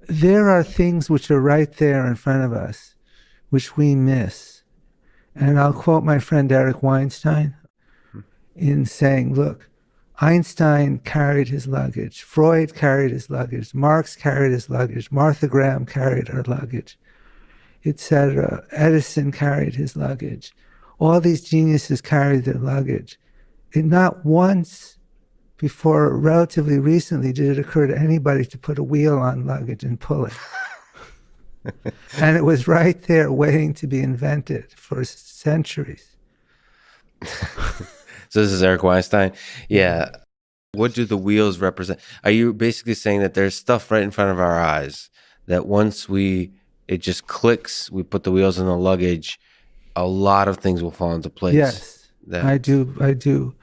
there are things which are right there in front of us, which we miss. And I'll quote my friend Eric Weinstein in saying, look, Einstein carried his luggage, Freud carried his luggage, Marx carried his luggage, Martha Graham carried her luggage, etc. Edison carried his luggage. All these geniuses carried their luggage. And not once before relatively recently did it occur to anybody to put a wheel on luggage and pull it. And it was right there waiting to be invented for centuries. So this is Eric Weinstein. Yeah. What do the wheels represent? Are you basically saying that there's stuff right in front of our eyes that once it just clicks, we put the wheels in the luggage, a lot of things will fall into place? Yes, I do.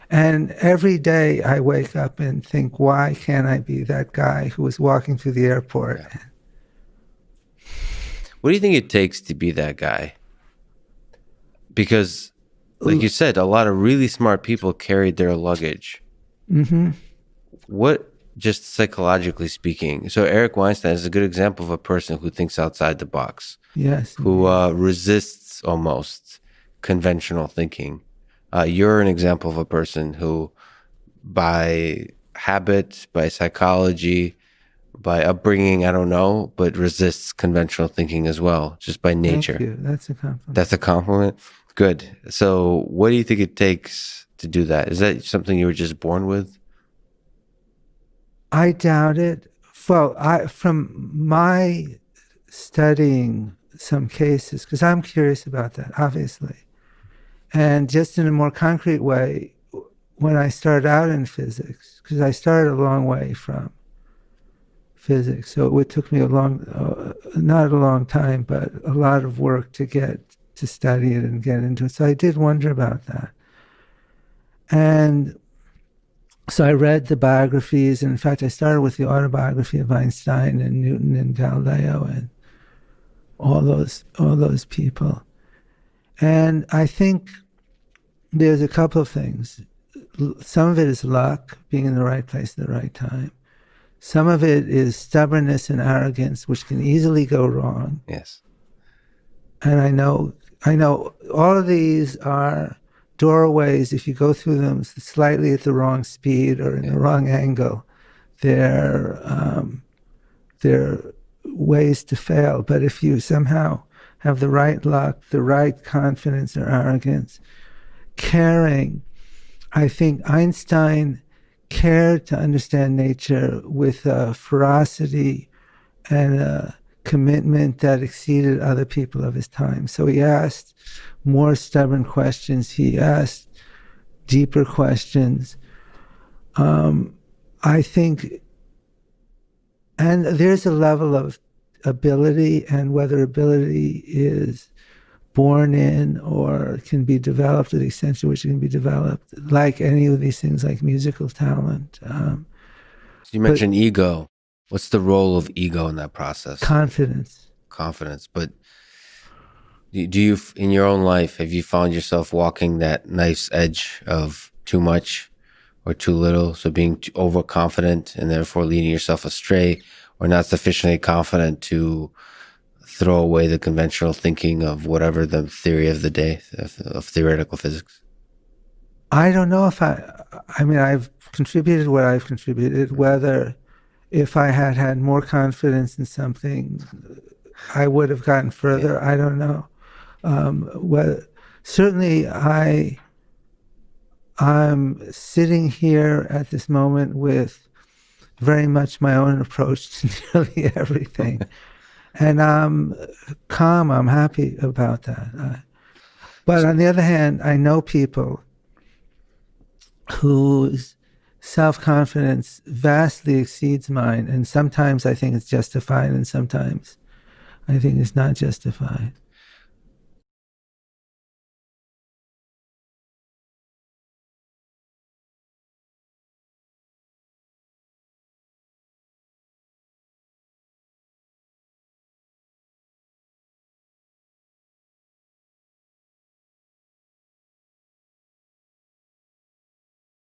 And every day I wake up and think, why can't I be that guy who was walking through the airport? Yeah. What do you think it takes to be that guy? Because, like you said, a lot of really smart people carried their luggage. Mm-hmm. What, just psychologically speaking, so Eric Weinstein is a good example of a person who thinks outside the box. Yes. Who resists almost conventional thinking. You're an example of a person who, by habit, by psychology, by upbringing, I don't know, but resists conventional thinking as well, just by nature. Thank you. That's a compliment. That's a compliment? Good. So what do you think it takes to do that? Is that something you were just born with? I doubt it. Well, from my studying some cases, because I'm curious about that, obviously. And just in a more concrete way, when I started out in physics, because I started a long way from physics, so it took me not a long time, but a lot of work to get to study it and get into it. So I did wonder about that. And so I read the biographies, and in fact, I started with the autobiography of Einstein and Newton and Galileo and all those people. And I think there's a couple of things. Some of it is luck, being in the right place at the right time. Some of it is stubbornness and arrogance, which can easily go wrong. Yes. And I know all of these are doorways. If you go through them slightly at the wrong speed or in the wrong angle, they're ways to fail. But if you somehow have the right luck, the right confidence or arrogance, caring, I think Einstein cared to understand nature with a ferocity and a commitment that exceeded other people of his time. So he asked more stubborn questions. He asked deeper questions. I think, and there's a level of ability, and whether ability is born in or can be developed to the extent to which it can be developed, like any of these things, like musical talent. You mentioned ego. What's the role of ego in that process? Confidence. But do you, in your own life, have you found yourself walking that nice edge of too much or too little? So being overconfident and therefore leading yourself astray, or not sufficiently confident to throw away the conventional thinking of whatever the theory of the day of theoretical physics? I don't know if I mean, I've contributed what I've contributed. Whether if I had had more confidence in something, I would have gotten further. Yeah. I don't know. Certainly I'm sitting here at this moment with very much my own approach to nearly everything. And I'm calm, I'm happy about that. But on the other hand, I know people whose self-confidence vastly exceeds mine, and sometimes I think it's justified, and sometimes I think it's not justified.